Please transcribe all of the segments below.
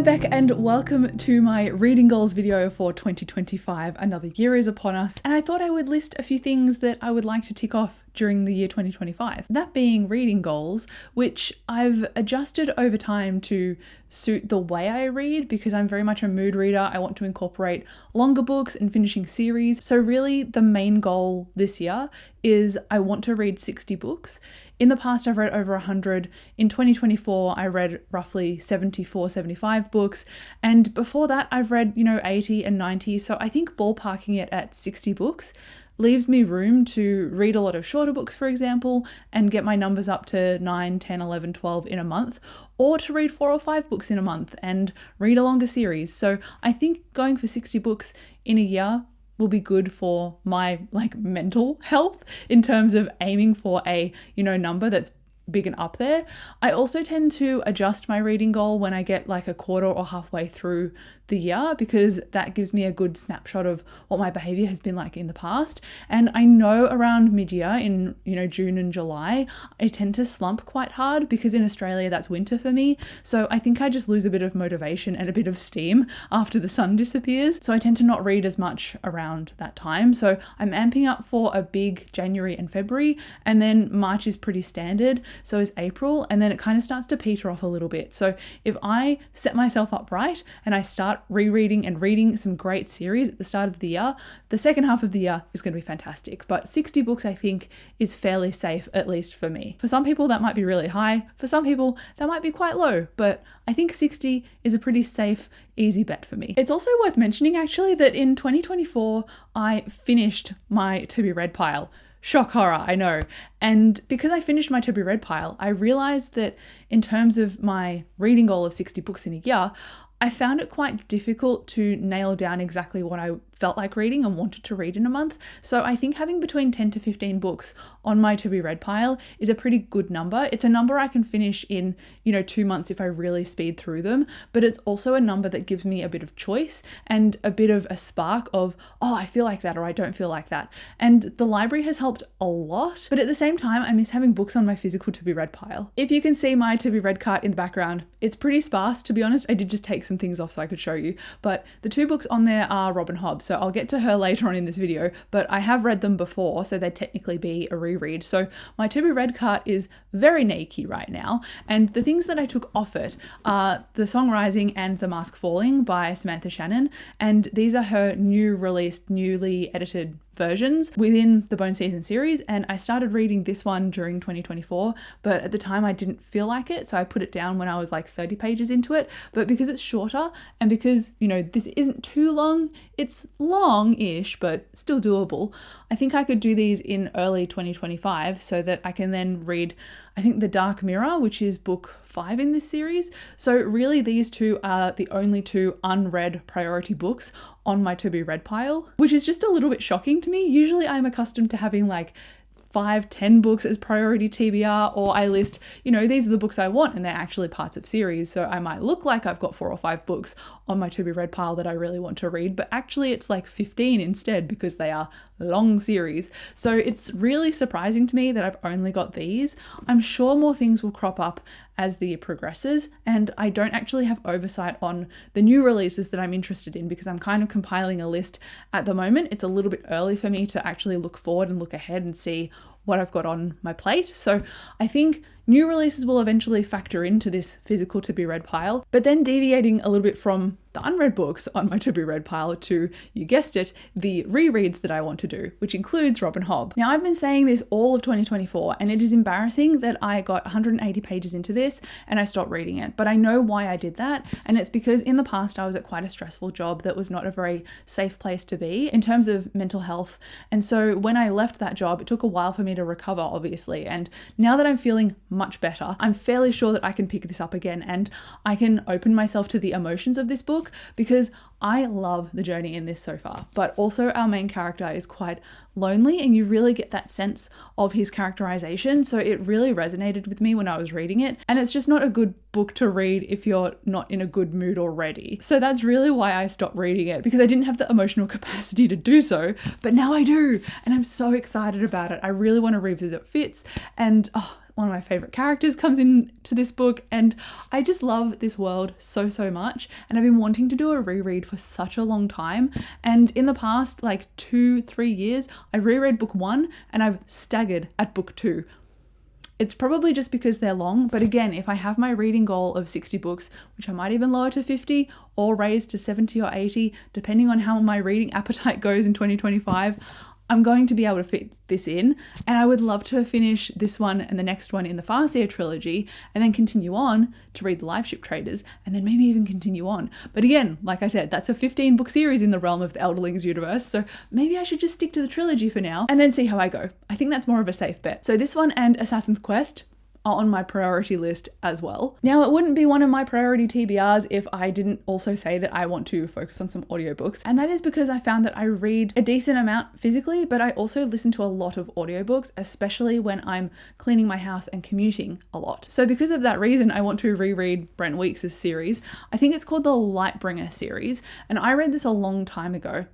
I'm Beck and welcome to my reading goals video for 2025. Another year is upon us and I thought I would list a few things that I would like to tick off during the year 2025. That being reading goals, which I've adjusted over time to suit the way I read because I'm very much a mood reader. I want to incorporate longer books and finishing series. So really the main goal this year is I want to read 60 books. In the past, I've read over 100. In 2024, I read roughly 74, 75 books. And before that, I've read, 80 and 90. So I think ballparking it at 60 books leaves me room to read a lot of shorter books, for example, and get my numbers up to 9, 10, 11, 12 in a month, or to read 4 or 5 books in a month and read a longer series. So I think going for 60 books in a year will be good for my mental health in terms of aiming for a, number that's big and up there. I also tend to adjust my reading goal when I get like a quarter or halfway through the year because that gives me a good snapshot of what my behavior has been like in the past. And I know around mid-year in, June and July, I tend to slump quite hard because in Australia that's winter for me. So I think I just lose a bit of motivation and a bit of steam after the sun disappears. So I tend to not read as much around that time. So I'm amping up for a big January and February, and then March is pretty standard. So is April, and then it kind of starts to peter off a little bit. So if I set myself up right and I start rereading and reading some great series at the start of the year, the second half of the year is going to be fantastic. But 60 books, I think, is fairly safe, at least for me. For some people, that might be really high. For some people, that might be quite low. But I think 60 is a pretty safe, easy bet for me. It's also worth mentioning, actually, that in 2024, I finished my to-be-read pile. Shock horror, I know. And because I finished my to-be-read pile, I realized that in terms of my reading goal of 60 books in a year, I found it quite difficult to nail down exactly what I felt like reading and wanted to read in a month. So I think having between 10 to 15 books on my to-be-read pile is a pretty good number. It's a number I can finish in, 2 months if I really speed through them, but it's also a number that gives me a bit of choice and a bit of a spark of, oh, I feel like that or I don't feel like that. And the library has helped a lot, but at the same time, I miss having books on my physical to-be-read pile. If you can see my to-be-read cart in the background, it's pretty sparse, to be honest. I did just take some things off so I could show you, but the 2 books on there are Robin Hobb, so I'll get to her later on in this video, but I have read them before, so they'd technically be a reread. So my to-be-read cart is very naked right now, and the things that I took off it are The Song Rising and The Mask Falling by Samantha Shannon, and these are her newly edited versions within the Bone Season series, and I started reading this one during 2024, but at the time I didn't feel like it, so I put it down when I was like 30 pages into it. But because it's shorter and because, this isn't too long, it's long-ish, but still doable, I think I could do these in early 2025 so that I can then read, I think, The Dark Mirror, which is book 5 in this series. So really these 2 are the only 2 unread priority books on my to-be-read pile, which is just a little bit shocking to me. Usually I'm accustomed to having like 5-10 books as priority TBR, or I list, these are the books I want and they're actually parts of series. So I might look like I've got 4 or 5 books on my to-be-read pile that I really want to read, but actually it's like 15 instead because they are long series. So it's really surprising to me that I've only got these. I'm sure more things will crop up as the year progresses, and I don't actually have oversight on the new releases that I'm interested in because I'm kind of compiling a list at the moment. It's a little bit early for me to actually look forward and look ahead and see what I've got on my plate. So I think new releases will eventually factor into this physical to-be-read pile, but then deviating a little bit from the unread books on my to-be-read pile to, you guessed it, the rereads that I want to do, which includes Robin Hobb. Now, I've been saying this all of 2024, and it is embarrassing that I got 180 pages into this and I stopped reading it, but I know why I did that, and it's because in the past I was at quite a stressful job that was not a very safe place to be in terms of mental health, and so when I left that job, it took a while for me to recover, obviously, and now that I'm feeling much better, I'm fairly sure that I can pick this up again and I can open myself to the emotions of this book because I love the journey in this so far, but also our main character is quite lonely and you really get that sense of his characterization. So it really resonated with me when I was reading it, and it's just not a good book to read if you're not in a good mood already. So that's really why I stopped reading it, because I didn't have the emotional capacity to do so, but now I do, and I'm so excited about it. I really want to revisit VIDS, and one of my favorite characters comes into this book, and I just love this world so much, and I've been wanting to do a reread for such a long time. And in the past like 2-3 years, I reread book 1 and I've staggered at book 2. It's probably just because they're long, but again, if I have my reading goal of 60 books, which I might even lower to 50 or raise to 70 or 80, depending on how my reading appetite goes in 2025, I'm going to be able to fit this in. And I would love to finish this one and the next one in the Farseer trilogy, and then continue on to read the Live Ship Traders, and then maybe even continue on. But again, like I said, that's a 15 book series in the realm of the Elderlings universe, so maybe I should just stick to the trilogy for now and then see how I go. I think that's more of a safe bet. So this one and Assassin's Quest are on my priority list as well. Now, it wouldn't be one of my priority TBRs if I didn't also say that I want to focus on some audiobooks. And that is because I found that I read a decent amount physically, but I also listen to a lot of audiobooks, especially when I'm cleaning my house and commuting a lot. So because of that reason, I want to reread Brent Weeks' series. I think it's called the Lightbringer series, and I read this a long time ago.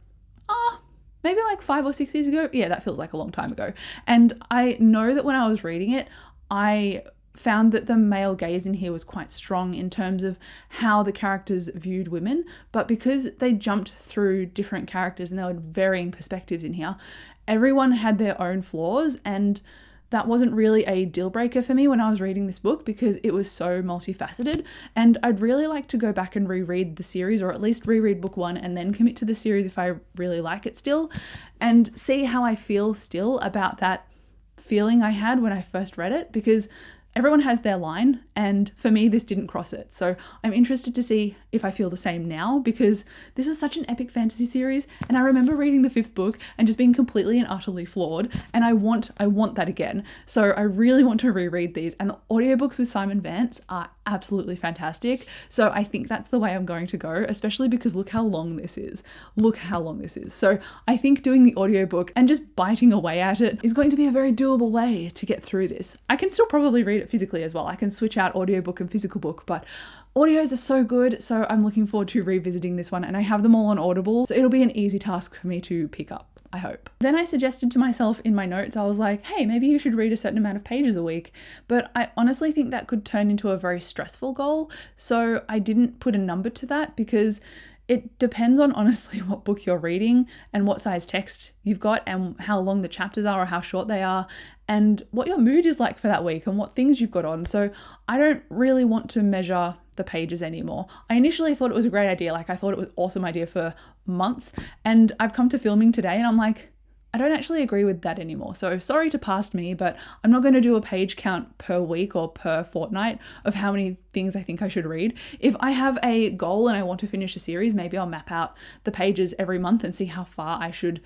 Maybe like 5 or 6 years ago. Yeah, that feels like a long time ago. And I know that when I was reading it, I found that the male gaze in here was quite strong in terms of how the characters viewed women, but because they jumped through different characters and there were varying perspectives in here, everyone had their own flaws, and that wasn't really a deal breaker for me when I was reading this book because it was so multifaceted. And I'd really like to go back and reread the series, or at least reread book 1 and then commit to the series if I really like it still, and see how I feel still about that feeling I had when I first read it, because everyone has their line, and for me this didn't cross it. So I'm interested to see if I feel the same now, because this was such an epic fantasy series, and I remember reading the 5th book and just being completely and utterly floored, and I want that again. So I really want to reread these, and the audiobooks with Simon Vance are absolutely fantastic. So I think that's the way I'm going to go, especially because look how long this is. So I think doing the audiobook and just biting away at it is going to be a very doable way to get through this. I can still probably read it physically as well. I can switch out audiobook and physical book, but audios are so good, so I'm looking forward to revisiting this one, and I have them all on Audible, so it'll be an easy task for me to pick up, I hope. Then I suggested to myself in my notes, I was like, hey, maybe you should read a certain amount of pages a week, but I honestly think that could turn into a very stressful goal, so I didn't put a number to that because it depends on honestly what book you're reading and what size text you've got and how long the chapters are or how short they are and what your mood is like for that week and what things you've got on. So I don't really want to measure the pages anymore. I initially thought it was a great idea. Like I thought it was an awesome idea for months, and I've come to filming today and I'm like, I don't actually agree with that anymore. So sorry to past me, but I'm not going to do a page count per week or per fortnight of how many things I think I should read. If I have a goal and I want to finish a series, maybe I'll map out the pages every month and see how far I should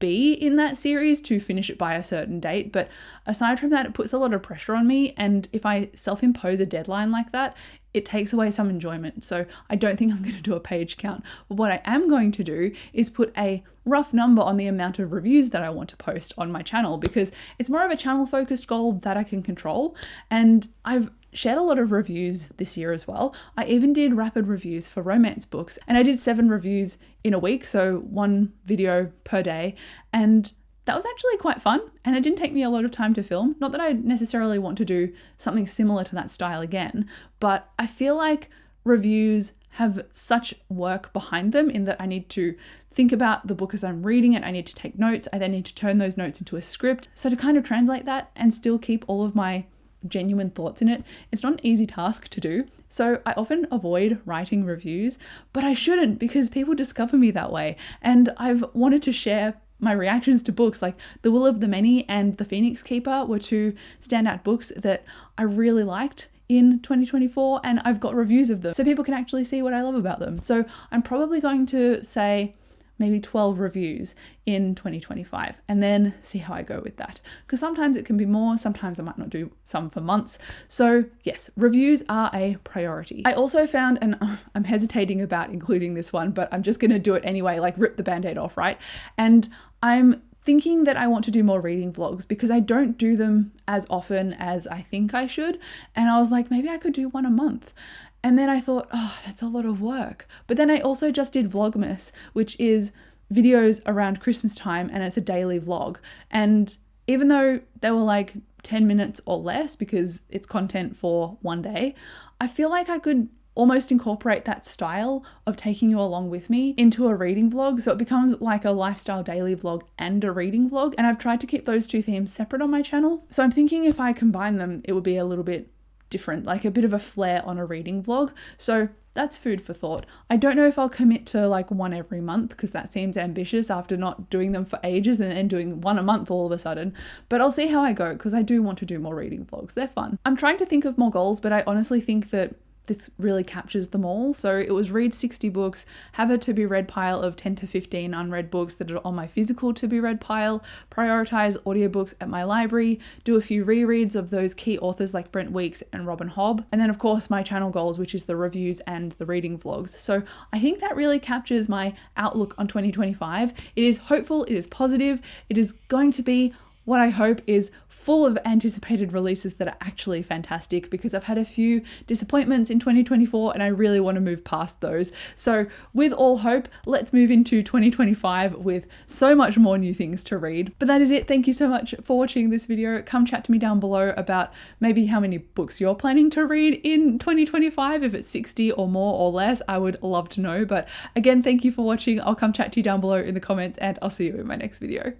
be in that series to finish it by a certain date. But aside from that, it puts a lot of pressure on me. And if I self-impose a deadline like that, it takes away some enjoyment. So I don't think I'm going to do a page count. But what I am going to do is put a rough number on the amount of reviews that I want to post on my channel, because it's more of a channel focused goal that I can control. And I've shared a lot of reviews this year as well. I even did rapid reviews for romance books, and I did 7 reviews in a week, so 1 video per day, and that was actually quite fun, and it didn't take me a lot of time to film. Not that I necessarily want to do something similar to that style again, but I feel like reviews have such work behind them in that I need to think about the book as I'm reading it. I need to take notes. I then need to turn those notes into a script. So to kind of translate that and still keep all of my genuine thoughts in it, it's not an easy task to do. So I often avoid writing reviews, but I shouldn't, because people discover me that way. And I've wanted to share my reactions to books like The Will of the Many and The Phoenix Keeper were 2 standout books that I really liked in 2024, and I've got reviews of them so people can actually see what I love about them. So I'm probably going to say maybe 12 reviews in 2025 and then see how I go with that, because sometimes it can be more, sometimes I might not do some for months. So yes, reviews are a priority. I also found, and I'm hesitating about including this one, but I'm just going to do it anyway, like rip the band-aid off, right? And I'm thinking that I want to do more reading vlogs because I don't do them as often as I think I should. And I was like, maybe I could do 1 a month. And then I thought, oh, that's a lot of work. But then I also just did Vlogmas, which is videos around Christmas time, and it's a daily vlog. And even though they were like 10 minutes or less because it's content for one day, I feel like I could almost incorporate that style of taking you along with me into a reading vlog. So it becomes like a lifestyle daily vlog and a reading vlog. And I've tried to keep those two themes separate on my channel. So I'm thinking if I combine them, it would be a little bit different, like a bit of a flair on a reading vlog. So that's food for thought. I don't know if I'll commit to like one every month because that seems ambitious after not doing them for ages and then doing one a month all of a sudden, but I'll see how I go because I do want to do more reading vlogs. They're fun. I'm trying to think of more goals, but I honestly think that this really captures them all. So it was read 60 books, have a to be read pile of 10 to 15 unread books that are on my physical to be read pile, prioritize audiobooks at my library, do a few rereads of those key authors like Brent Weeks and Robin Hobb, and then of course my channel goals, which is the reviews and the reading vlogs. So I think that really captures my outlook on 2025. It is hopeful, it is positive, it is going to be what I hope is full of anticipated releases that are actually fantastic, because I've had a few disappointments in 2024 and I really want to move past those. So with all hope, let's move into 2025 with so much more new things to read. But that is it. Thank you so much for watching this video. Come chat to me down below about maybe how many books you're planning to read in 2025. If it's 60 or more or less, I would love to know. But again, thank you for watching. I'll come chat to you down below in the comments and I'll see you in my next video.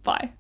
Bye.